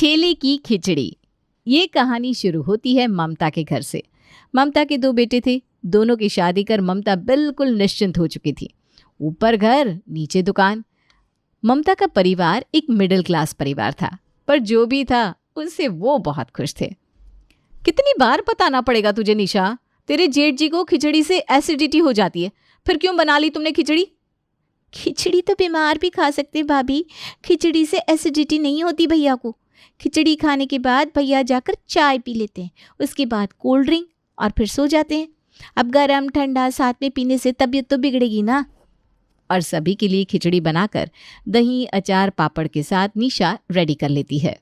ठेले की खिचड़ी। ये कहानी शुरू होती है ममता के घर से। ममता के 2 बेटे थे। दोनों की शादी कर ममता बिल्कुल निश्चिंत हो चुकी थी। ऊपर घर, नीचे दुकान। ममता का परिवार एक मिडिल क्लास परिवार था, पर जो भी था उससे वो बहुत खुश थे। कितनी बार बताना पड़ेगा तुझे निशा, तेरे जेठ जी को खिचड़ी से एसिडिटी हो जाती है, फिर क्यों बना ली तुमने खिचड़ी? खिचड़ी तो बीमार भी खा सकते भाभी, खिचड़ी से एसिडिटी नहीं होती भैया को। खिचड़ी खाने के बाद भैया जाकर चाय पी लेते हैं, उसके बाद कोल्ड ड्रिंक और फिर सो जाते हैं। अब गरम ठंडा साथ में पीने से तबीयत तो बिगड़ेगी ना। और सभी के लिए खिचड़ी बनाकर दही, अचार, पापड़ के साथ निशा रेडी कर लेती है।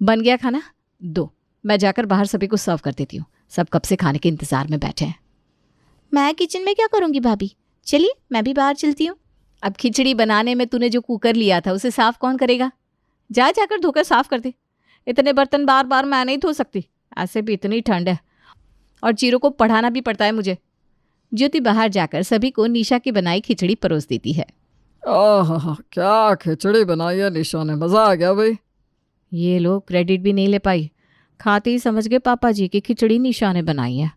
बन गया खाना? दो, मैं जाकर बाहर सभी को सर्व कर देती हूँ। सब कब से खाने के इंतजार में बैठे हैं। मैं किचन में क्या करूँगी भाभी, चलिए मैं भी बाहर चलती हूँ। अब खिचड़ी बनाने में तूने जो कुकर लिया था उसे साफ कौन करेगा? जाकर धोकर साफ कर दे। इतने बर्तन बार बार मैं नहीं धो सकती, ऐसे भी इतनी ठंड है और चीरों को पढ़ाना भी पड़ता है मुझे। ज्योति बाहर जाकर सभी को निशा की बनाई खिचड़ी परोस देती है। आहा, क्या खिचड़ी बनाई है निशा ने, मज़ा आ गया भाई। ये लोग क्रेडिट भी नहीं ले पाई, खाते ही समझ गए पापा जी की खिचड़ी निशा ने बनाई है।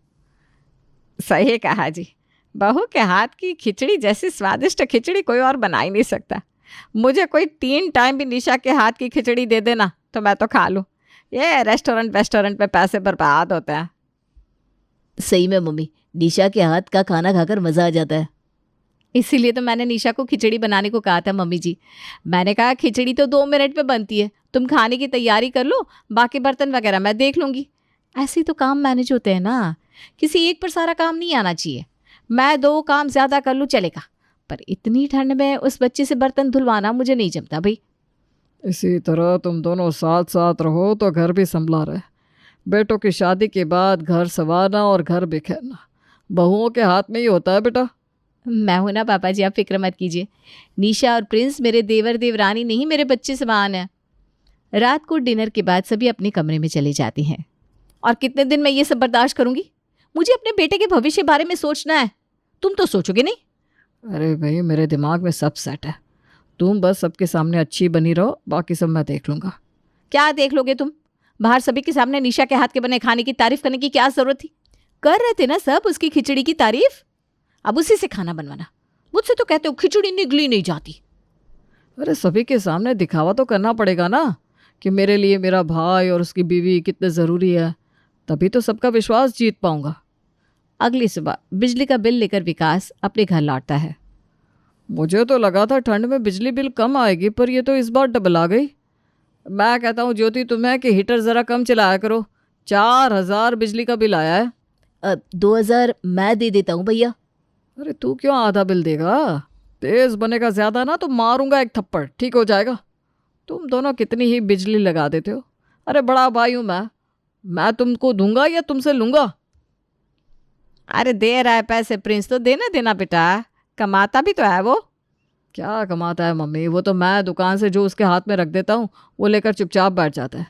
सही कहा जी, बहू के हाथ की खिचड़ी जैसी स्वादिष्ट खिचड़ी कोई और बना ही नहीं सकता। मुझे कोई 3 टाइम भी निशा के हाथ की खिचड़ी दे देना तो मैं तो खा लूँ। ये रेस्टोरेंट पे पैसे बर्बाद होते हैं। सही में मम्मी, निशा के हाथ का खाना खाकर मज़ा आ जाता है। इसीलिए तो मैंने निशा को खिचड़ी बनाने को कहा था मम्मी जी। मैंने कहा खिचड़ी तो 2 मिनट में बनती है, तुम खाने की तैयारी कर लो, बाकी बर्तन वगैरह मैं देख लूँगी। ऐसे ही तो काम मैनेज होते हैं ना, किसी एक पर सारा काम नहीं आना चाहिए। मैं 2 काम ज़्यादा कर लूँ चलेगा, पर इतनी ठंड में उस बच्चे से बर्तन धुलवाना मुझे नहीं जमता भाई। इसी तरह तुम दोनों साथ साथ रहो तो घर भी संभला रहे। बेटों की शादी के बाद घर संवारना और घर बिखेरना बहुओं के हाथ में ही होता है बेटा। मैं हूं ना पापा जी, आप फिक्र मत कीजिए। निशा और प्रिंस मेरे देवर देवरानी नहीं, मेरे बच्चे समान है। रात को डिनर के बाद सभी अपने कमरे में चले जाते हैं। और कितने दिन मैं ये सब बर्दाश्त करूंगी? मुझे अपने बेटे के भविष्य के बारे में सोचना है, तुम तो सोचोगे नहीं। अरे भाई, मेरे दिमाग में सब सेट है, तुम बस सबके सामने अच्छी बनी रहो, बाकी सब मैं देख लूँगा। क्या देख लोगे तुम? बाहर सभी के सामने निशा के हाथ के बने खाने की तारीफ करने की क्या जरूरत थी? कर रहे थे ना सब उसकी खिचड़ी की तारीफ, अब उसी से खाना बनवाना। मुझसे तो कहते हो खिचड़ी निगली नहीं जाती। अरे सभी के सामने दिखावा तो करना पड़ेगा ना कि मेरे लिए मेरा भाई और उसकी बीवी कितने ज़रूरी है, तभी तो सबका विश्वास जीत पाऊंगा। अगली सुबह बिजली का बिल लेकर विकास अपने घर लौटता है। मुझे तो लगा था ठंड में बिजली बिल कम आएगी, पर ये तो इस बार डबल आ गई। मैं कहता हूँ ज्योति तुम्हें कि हीटर ज़रा कम चलाया करो, 4000 बिजली का बिल आया है। 2000 मैं दे देता हूँ भैया। अरे तू क्यों आधा बिल देगा? तेज बनेगा ज़्यादा ना तो मारूंगा एक थप्पड़, ठीक हो जाएगा। तुम दोनों कितनी ही बिजली लगा देते हो। अरे बड़ा भाई हूँ मैं तुमको दूंगा या तुमसे लूँगा? अरे दे रहा है पैसे प्रिंस, तो देना देना बेटा, कमाता भी तो है वो। क्या कमाता है मम्मी? वो तो मैं दुकान से जो उसके हाथ में रख देता हूँ वो लेकर चुपचाप बैठ जाता है।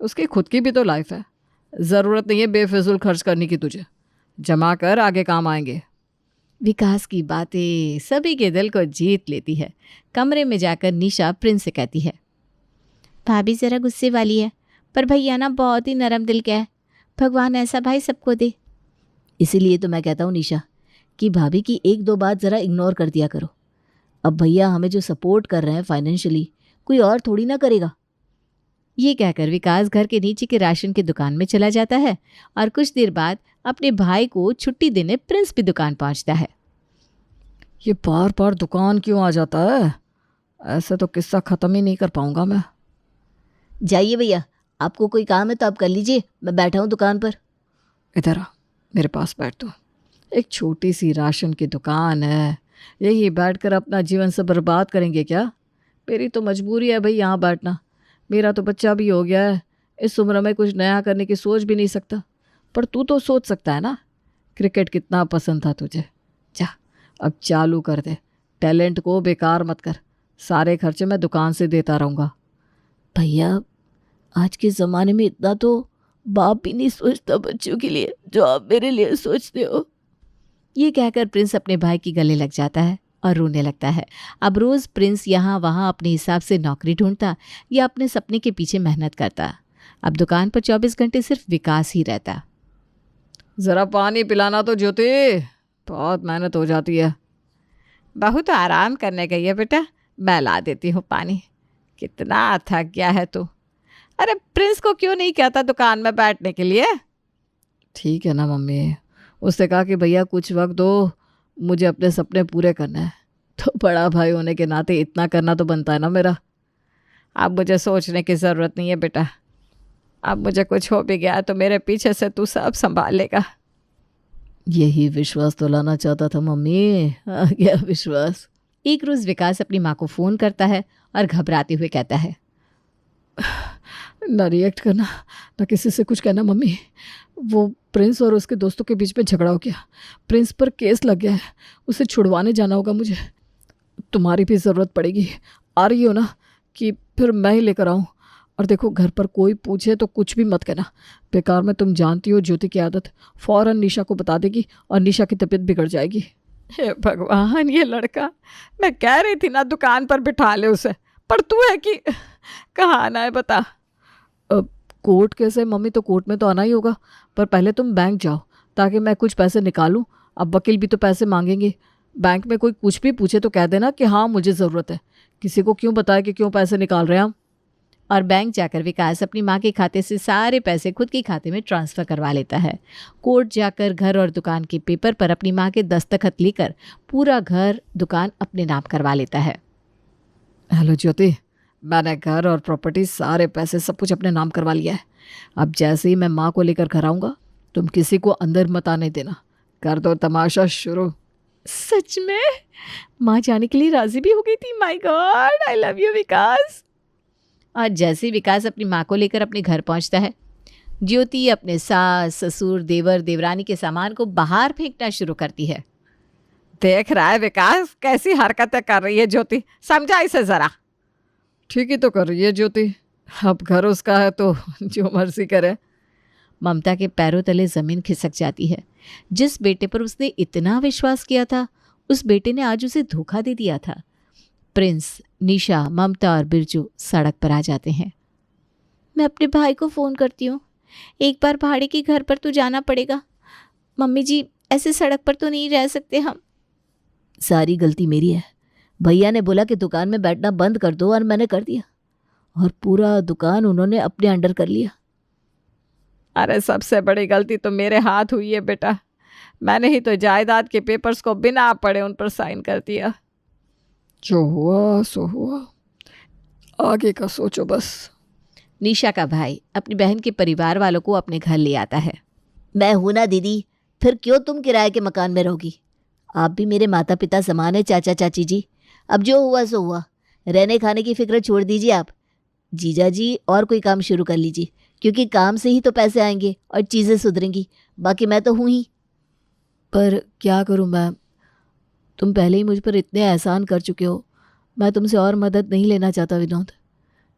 उसकी खुद की भी तो लाइफ है, ज़रूरत नहीं है बेफिजूल खर्च करने की। तुझे जमा कर, आगे काम आएंगे। विकास की बातें सभी के दिल को जीत लेती है। कमरे में जाकर निशा प्रिंस से कहती है, भाभी ज़रा गुस्से वाली है, पर भैया ना बहुत ही नरम दिल का है। भगवान ऐसा भाई सबको दे। इसीलिए तो मैं कहता हूँ निशा कि भाभी की 1-2 बात ज़रा इग्नोर कर दिया करो। अब भैया हमें जो सपोर्ट कर रहे हैं फाइनेंशियली, कोई और थोड़ी ना करेगा। ये कहकर विकास घर के नीचे के राशन की दुकान में चला जाता है और कुछ देर बाद अपने भाई को छुट्टी देने प्रिंस भी दुकान पहुंचता है। ये बार बार दुकान क्यों आ जाता है? ऐसे तो किस्सा ख़त्म ही नहीं कर पाऊंगा मैं। जाइए भैया, आपको कोई काम है तो आप कर लीजिए, मैं बैठा हूँ दुकान पर। इधर आ, मेरे पास बैठ। तो एक छोटी सी राशन की दुकान है, यही बैठकर अपना जीवन से बर्बाद करेंगे क्या? मेरी तो मजबूरी है भाई यहाँ बैठना। मेरा तो बच्चा भी हो गया है, इस उम्र में कुछ नया करने की सोच भी नहीं सकता। पर तू तो सोच सकता है ना। क्रिकेट कितना पसंद था तुझे, जा अब चालू कर दे। टैलेंट को बेकार मत कर, सारे खर्चे मैं दुकान से देता रहूँगा। भैया आज के ज़माने में इतना तो बाप भी नहीं सोचता बच्चों के लिए जो आप मेरे लिए सोचते हो। ये कहकर प्रिंस अपने भाई की गले लग जाता है और रोने लगता है। अब रोज़ प्रिंस यहाँ वहाँ अपने हिसाब से नौकरी ढूंढता या अपने सपने के पीछे मेहनत करता। अब दुकान पर 24 घंटे सिर्फ विकास ही रहता। ज़रा पानी पिलाना तो ज्योति, बहुत मेहनत हो जाती है। बहू तो आराम करने गई है बेटा, मैं ला देती हूँ पानी। कितना थक गया है तू। अरे प्रिंस को क्यों नहीं कहता दुकान में बैठने के लिए? ठीक है ना मम्मी, उसने कहा कि भैया कुछ वक्त दो, मुझे अपने सपने पूरे करना है। तो बड़ा भाई होने के नाते इतना करना तो बनता है ना मेरा। अब मुझे सोचने की ज़रूरत नहीं है बेटा। अब मुझे कुछ हो भी गया तो मेरे पीछे से तू सब संभाल लेगा। यही विश्वास तो लाना चाहता था मम्मी, आ गया विश्वास। एक रोज़ विकास अपनी माँ को फ़ोन करता है और घबराते हुए कहता है, ना रिएक्ट करना, ना किसी से कुछ कहना मम्मी। वो प्रिंस और उसके दोस्तों के बीच में झगड़ा हो गया, प्रिंस पर केस लग गया है, उसे छुड़वाने जाना होगा मुझे। तुम्हारी भी ज़रूरत पड़ेगी, आ रही हो ना कि फिर मैं ही लेकर आऊँ? और देखो, घर पर कोई पूछे तो कुछ भी मत कहना, बेकार में तुम जानती हो ज्योति की आदत, फ़ौरन निशा को बता देगी और निशा की तबीयत बिगड़ जाएगी। हे भगवान, ये लड़का, मैं कह रही थी ना दुकान पर बिठा ले उसे, पर तू है कि कहाँ आना है बता। कोर्ट कैसे मम्मी? तो कोर्ट में तो आना ही होगा, पर पहले तुम बैंक जाओ ताकि मैं कुछ पैसे निकालूं। अब वकील भी तो पैसे मांगेंगे। बैंक में कोई कुछ भी पूछे तो कह देना कि हाँ मुझे ज़रूरत है, किसी को क्यों बताए कि क्यों पैसे निकाल रहे हैं हम। और बैंक जाकर विकास अपनी माँ के खाते से सारे पैसे खुद के खाते में ट्रांसफ़र करवा लेता है। कोर्ट जाकर घर और दुकान के पेपर पर अपनी माँ के दस्तखत लेकर पूरा घर दुकान अपने नाम करवा लेता है। हेलो ज्योति, मैंने घर और प्रॉपर्टी सारे पैसे सब कुछ अपने नाम करवा लिया है। अब जैसे ही मैं माँ को लेकर घर आऊँगा, तुम किसी को अंदर मत आने देना। कर दो तमाशा शुरू। सच में? माँ जाने के लिए राजी भी हो गई थी? My god, I love you Vikas. और जैसे ही विकास अपनी माँ को लेकर अपने घर पहुँचता है, ज्योति अपने सास ससुर देवर देवरानी के सामान को बाहर फेंकना शुरू करती है। देख रहा है विकास कैसी हरकतें कर रही है ज्योति, समझा इसे ज़रा। ठीक ही तो कर रही है ज्योति, अब घर उसका है तो जो मर्जी करे। ममता के पैरों तले ज़मीन खिसक जाती है। जिस बेटे पर उसने इतना विश्वास किया था, उस बेटे ने आज उसे धोखा दे दिया था। प्रिंस, निशा, ममता और बिरजू सड़क पर आ जाते हैं। मैं अपने भाई को फ़ोन करती हूँ, एक बार भाड़े के घर पर तो जाना पड़ेगा। मम्मी जी, ऐसे सड़क पर तो नहीं रह सकते हम। सारी गलती मेरी है। भैया ने बोला कि दुकान में बैठना बंद कर दो और मैंने कर दिया, और पूरा दुकान उन्होंने अपने अंडर कर लिया। अरे सबसे बड़ी गलती तो मेरे हाथ हुई है बेटा, मैंने ही तो जायदाद के पेपर्स को बिना पढ़े उन पर साइन कर दिया। जो हुआ सो हुआ, आगे का सोचो बस। निशा का भाई अपनी बहन के परिवार वालों को अपने घर ले आता है। मैं हूं ना दीदी, फिर क्यों तुम किराए के मकान में रहोगी? आप भी मेरे माता पिता समान है चाचा चाची जी। अब जो हुआ सो हुआ, रहने खाने की फिक्र छोड़ दीजिए आप। जीजा जी और कोई काम शुरू कर लीजिए, क्योंकि काम से ही तो पैसे आएंगे और चीज़ें सुधरेंगी। बाकी मैं तो हूँ ही। पर क्या करूं मैं? तुम पहले ही मुझ पर इतने एहसान कर चुके हो, मैं तुमसे और मदद नहीं लेना चाहता विनोद।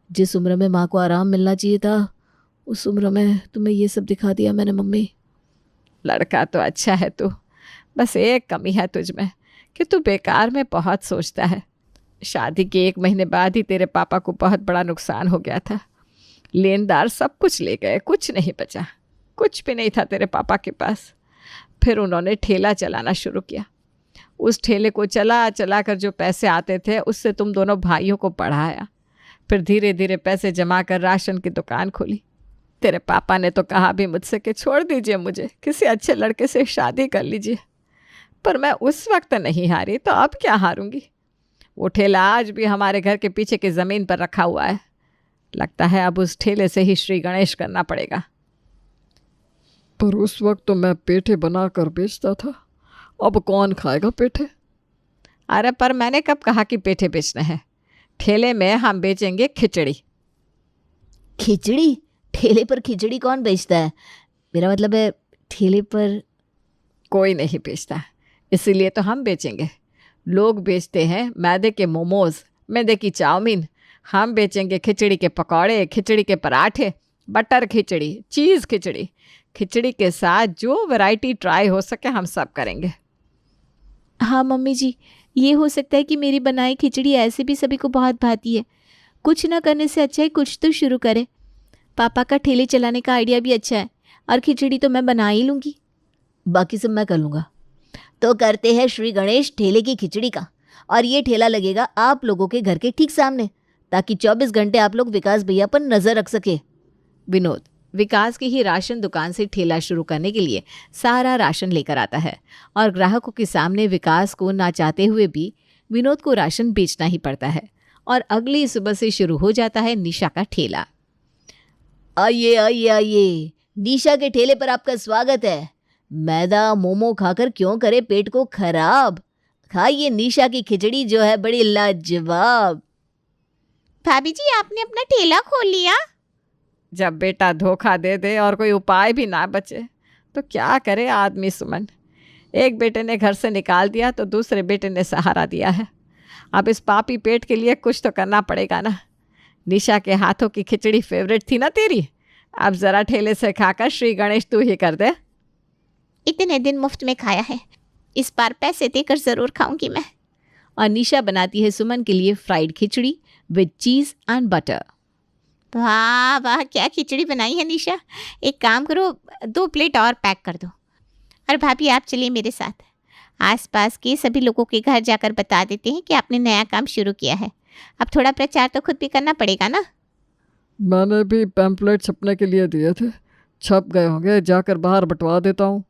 जिस उम्र में माँ को आराम मिलना चाहिए था, उस उम्र में तुम्हें ये सब दिखा दिया मैंने मम्मी। लड़का तो अच्छा है तू, बस एक कमी है तुझ में कि तू बेकार में बहुत सोचता है। शादी के 1 महीने बाद ही तेरे पापा को बहुत बड़ा नुकसान हो गया था। लेनदार सब कुछ ले गए, कुछ नहीं बचा, कुछ भी नहीं था तेरे पापा के पास। फिर उन्होंने ठेला चलाना शुरू किया। उस ठेले को चला चला कर जो पैसे आते थे उससे तुम दोनों भाइयों को पढ़ाया। फिर धीरे धीरे पैसे जमा कर राशन की दुकान खोली। तेरे पापा ने तो कहा भी मुझसे कि छोड़ दीजिए, मुझे किसी अच्छे लड़के से शादी कर लीजिए, पर मैं उस वक्त नहीं हारी, तो अब क्या हारूंगी। वो ठेला आज भी हमारे घर के पीछे की ज़मीन पर रखा हुआ है। लगता है अब उस ठेले से ही श्री गणेश करना पड़ेगा। पर उस वक्त तो मैं पेठे बना कर बेचता था, अब कौन खाएगा पेठे? अरे पर मैंने कब कहा कि पेठे बेचने हैं? ठेले में हम बेचेंगे खिचड़ी। खिचड़ी? ठेले पर खिचड़ी कौन बेचता है? मेरा मतलब है ठेले पर कोई नहीं बेचता, इसीलिए तो हम बेचेंगे। लोग बेचते हैं मैदे के मोमोज, मैदे की चाउमीन, हम बेचेंगे खिचड़ी के पकौड़े, खिचड़ी के पराठे, बटर खिचड़ी, चीज़ खिचड़ी। खिचड़ी के साथ जो वैरायटी ट्राई हो सके हम सब करेंगे। हाँ मम्मी जी, ये हो सकता है कि मेरी बनाई खिचड़ी ऐसे भी सभी को बहुत भाती है। कुछ ना करने से अच्छा है कुछ तो शुरू करे। पापा का ठेले चलाने का आइडिया भी अच्छा है और खिचड़ी तो मैं बना ही लूँगी। बाकी सब मैं कर लूँगा। तो करते हैं श्री गणेश ठेले की खिचड़ी का, और ये ठेला लगेगा आप लोगों के घर के ठीक सामने, ताकि 24 घंटे आप लोग विकास भैया पर नजर रख सके। विनोद विकास की ही राशन दुकान से ठेला शुरू करने के लिए सारा राशन लेकर आता है और ग्राहकों के सामने विकास को ना चाहते हुए भी विनोद को राशन बेचना ही पड़ता है। और अगली सुबह से शुरू हो जाता है निशा का ठेला। आइए आइए आइए, निशा के ठेले पर आपका स्वागत है। मैदा मोमो खाकर क्यों करे पेट को खराब, खाइए निशा की खिचड़ी जो है बड़ी लाजवाब। भाभी जी आपने अपना ठेला खोल लिया? जब बेटा धोखा दे दे और कोई उपाय भी ना बचे तो क्या करे आदमी सुमन। एक बेटे ने घर से निकाल दिया तो दूसरे बेटे ने सहारा दिया है। अब इस पापी पेट के लिए कुछ तो करना पड़ेगा ना। निशा के हाथों की खिचड़ी फेवरेट थी ना तेरी, अब ज़रा ठेले से खाकर श्री गणेश तू ही कर दे। इतने दिन मुफ्त में खाया है, इस बार पैसे देकर ज़रूर खाऊंगी मैं। और निशा बनाती है सुमन के लिए fried khichdi with cheese and butter. वाह वाह, क्या खिचड़ी बनाई है निशा। एक काम करो, 2 प्लेट और पैक कर दो। और भाभी आप चलिए मेरे साथ, आसपास के सभी लोगों के घर जाकर बता देते हैं कि आपने नया काम शुरू किया है। अब थोड़ा प्रचार तो खुद भी करना पड़ेगा ना। मैंने भी पैम्पलेट छपने के लिए दिए थे, छप गए होंगे, जाकर बाहर बंटवा देता हूँ।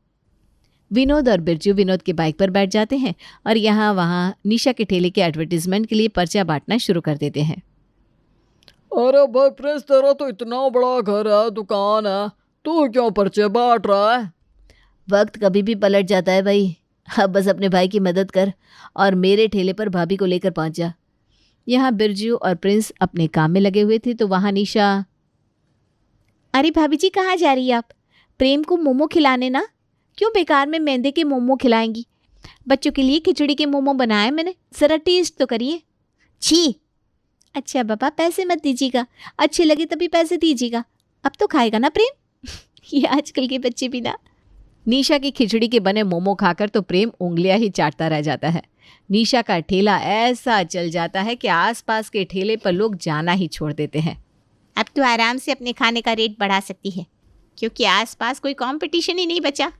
विनोद और बिरजू विनोद के बाइक पर बैठ जाते हैं और यहाँ वहाँ निशा के ठेले के एडवर्टीजमेंट के लिए पर्चा बांटना शुरू कर देते हैं। अरे भाई प्रेस, तेरा तो इतना बड़ा घर है, दुकान है, तू क्यों पर्चे बांट रहा है? वक्त कभी भी पलट जाता है भाई, अब बस अपने भाई की मदद कर और मेरे ठेले पर भाभी को लेकर पहुंच जा। यहाँ बिरजू और प्रिंस अपने काम में लगे हुए थे तो वहाँ निशा, अरे भाभी जी कहाँ जा रही है आप? प्रेम को मोमो खिलाने ना, क्यों बेकार में मैदे के मोमो खिलाएंगी? बच्चों के लिए खिचड़ी के मोमो बनाए मैंने, ज़रा टेस्ट तो करिए। छी। अच्छा पापा पैसे मत दीजिएगा, अच्छे लगे तभी पैसे दीजिएगा, अब तो खाएगा ना प्रेम। ये आजकल के बच्चे भी ना। निशा की खिचड़ी के बने मोमो खाकर तो प्रेम उंगलियां ही चाटता रह जाता है। निशा का ठेला ऐसा चल जाता है कि आसपास के ठेले पर लोग जाना ही छोड़ देते हैं। अब तो आराम से अपने खाने का रेट बढ़ा सकती है, क्योंकि आसपास कोई कंपटीशन ही नहीं बचा।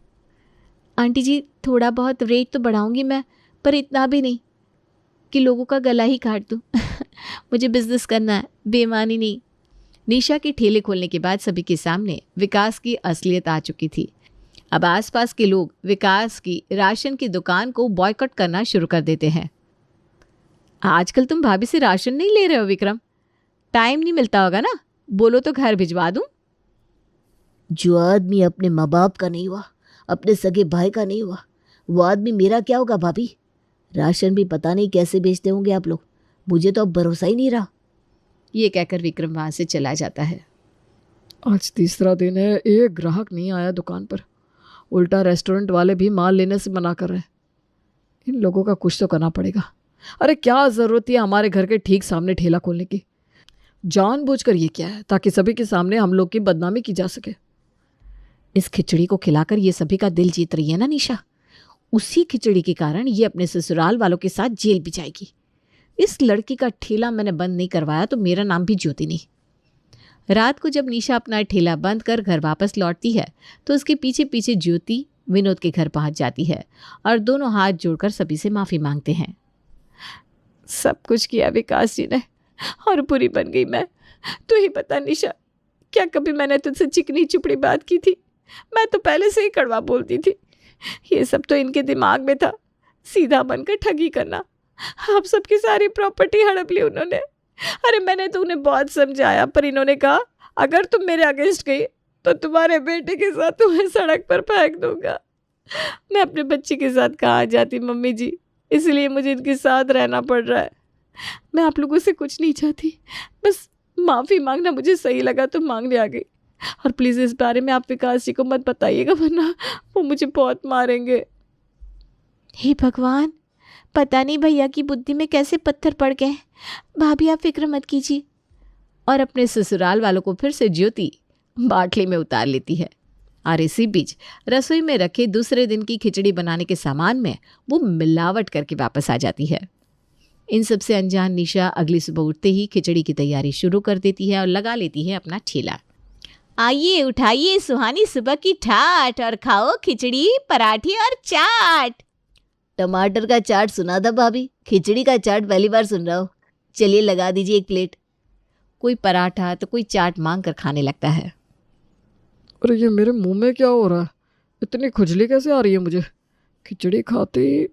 आंटी जी थोड़ा बहुत रेट तो बढ़ाऊंगी मैं, पर इतना भी नहीं कि लोगों का गला ही काट दूँ। मुझे बिजनेस करना है, बेईमानी नहीं। निशा के ठेले खोलने के बाद सभी के सामने विकास की असलियत आ चुकी थी। अब आसपास के लोग विकास की राशन की दुकान को बॉयकॉट करना शुरू कर देते हैं। आजकल तुम भाभी से राशन नहीं ले रहे हो विक्रम? टाइम नहीं मिलता होगा ना, बोलो तो घर भिजवा दूं। जो आदमी अपने माँ बाप का नहीं हुआ, अपने सगे भाई का नहीं हुआ, वो आदमी मेरा क्या होगा भाभी? राशन भी पता नहीं कैसे बेचते होंगे आप लोग, मुझे तो अब भरोसा ही नहीं रहा। ये कहकर विक्रम वहाँ से चला जाता है। आज तीसरा दिन है, एक ग्राहक नहीं आया दुकान पर, उल्टा रेस्टोरेंट वाले भी माल लेने से मना कर रहे हैं। इन लोगों का कुछ तो करना पड़ेगा। अरे क्या ज़रूरत है हमारे घर के ठीक सामने ठेला खोलने की? जानबूझकर ये क्या है, ताकि सभी के सामने हम लोग की बदनामी की जा सके। इस खिचड़ी को खिलाकर ये सभी का दिल जीत रही है ना निशा, उसी खिचड़ी के कारण ये अपने ससुराल वालों के साथ जेल भी जाएगी। इस लड़की का ठेला मैंने बंद नहीं करवाया तो मेरा नाम भी ज्योति नहीं। रात को जब निशा अपना ठेला बंद कर घर वापस लौटती है तो उसके पीछे पीछे ज्योति विनोद के घर पहुंच जाती है और दोनों हाथ जोड़कर सभी से माफ़ी मांगते हैं। सब कुछ किया विकास जी ने और बुरी बन गई मैं। तू ही बता निशा, क्या कभी मैंने तुझसे चिकनी चुपड़ी बात की थी? मैं तो पहले से ही कड़वा बोलती थी। ये सब तो इनके दिमाग में था, सीधा बनकर ठगी करना। आप सबकी सारी प्रॉपर्टी हड़प ली उन्होंने। अरे मैंने तो उन्हें बहुत समझाया, पर इन्होंने कहा अगर तुम मेरे अगेंस्ट गई तो तुम्हारे बेटे के साथ तुम्हें सड़क पर फेंक दूंगा। मैं अपने बच्चे के साथ कहाँ जाती मम्मी जी, इसलिए मुझे इनके साथ रहना पड़ रहा है। मैं आप लोगों से कुछ नहीं चाहती, बस माफ़ी मांगना मुझे सही लगा तो मांगने आ गई। और प्लीज़ इस बारे में आप विकास जी को मत बताइएगा, वरना वो मुझे बहुत मारेंगे। हे भगवान, पता नहीं भैया की बुद्धि में कैसे पत्थर पड़ गए। भाभी आप फिक्र मत कीजिए। और अपने ससुराल वालों को फिर से ज्योति बाटली में उतार लेती है। और इसी बीच रसोई में रखे दूसरे दिन की खिचड़ी बनाने के सामान में वो मिलावट करके वापस आ जाती है। इन सब से अनजान निशा अगली सुबह उठते ही खिचड़ी की तैयारी शुरू कर देती है और लगा लेती है अपना ठेला। आइए उठाइए सुहानी सुबह की ठाठ और खाओ खिचड़ी पराठे और चाट। टमाटर का चाट सुना था भाभी, खिचड़ी का चाट पहली बार सुन रहा हूँ। चलिए लगा दीजिए एक प्लेट। कोई पराठा तो कोई चाट मांग कर खाने लगता है। अरे ये मेरे मुंह में क्या हो रहा है? इतनी खुजली कैसे आ रही है मुझे? खिचड़ी खाते ही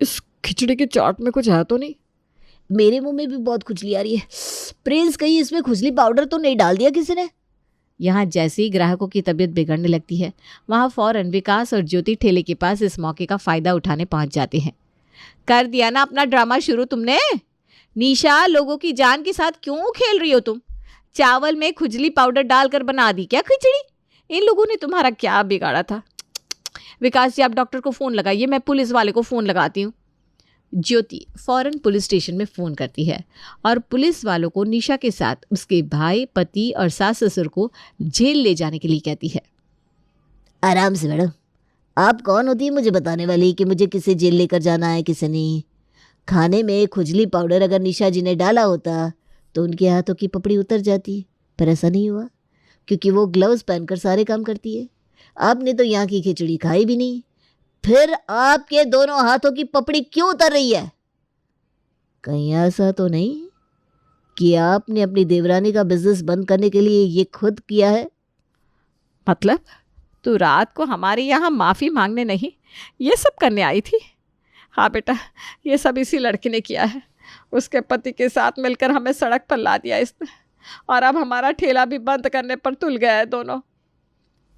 इस खिचड़ी की चाट में कुछ है तो नहीं? मेरे मुंह में भी बहुत खुजली आ रही है। प्रिंस, कहीं इसमें खुजली पाउडर तो नहीं डाल दिया किसी ने? यहाँ जैसे ही ग्राहकों की तबीयत बिगड़ने लगती है वहाँ फौरन विकास और ज्योति ठेले के पास इस मौके का फ़ायदा उठाने पहुँच जाते हैं। कर दिया ना अपना ड्रामा शुरू तुमने। निशा, लोगों की जान के साथ क्यों खेल रही हो तुम? चावल में खुजली पाउडर डालकर बना दी क्या खिचड़ी? इन लोगों ने तुम्हारा क्या बिगाड़ा था? विकास जी, आप डॉक्टर को फ़ोन लगाइए, मैं पुलिस वाले को फ़ोन लगाती हूँ। ज्योति फौरन पुलिस स्टेशन में फ़ोन करती है और पुलिस वालों को निशा के साथ उसके भाई, पति और सास ससुर को जेल ले जाने के लिए कहती है। आराम से मैडम, आप कौन होती है मुझे बताने वाली कि मुझे किसे जेल लेकर जाना है किसे नहीं? खाने में खुजली पाउडर अगर निशा जी ने डाला होता तो उनके हाथों की पपड़ी उतर जाती, पर ऐसा नहीं हुआ क्योंकि वो ग्लव्स पहनकर सारे काम करती है। आपने तो यहाँ की खिचड़ी खाई भी नहीं, फिर आपके दोनों हाथों की पपड़ी क्यों उतर रही है? कहीं ऐसा तो नहीं कि आपने अपनी देवरानी का बिजनेस बंद करने के लिए ये खुद किया है? मतलब तू रात को हमारे यहाँ माफ़ी मांगने नहीं, ये सब करने आई थी? हाँ बेटा, ये सब इसी लड़की ने किया है। उसके पति के साथ मिलकर हमें सड़क पर ला दिया इसने, और अब हमारा ठेला भी बंद करने पर तुल गया है दोनों।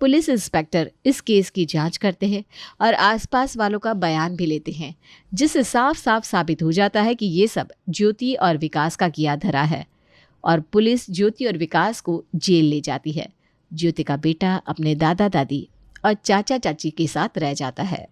पुलिस इंस्पेक्टर इस केस की जांच करते हैं और आसपास वालों का बयान भी लेते हैं, जिससे साफ साफ साबित हो जाता है कि ये सब ज्योति और विकास का किया धरा है और पुलिस ज्योति और विकास को जेल ले जाती है। ज्योति का बेटा अपने दादा दादी और चाचा चाची के साथ रह जाता है।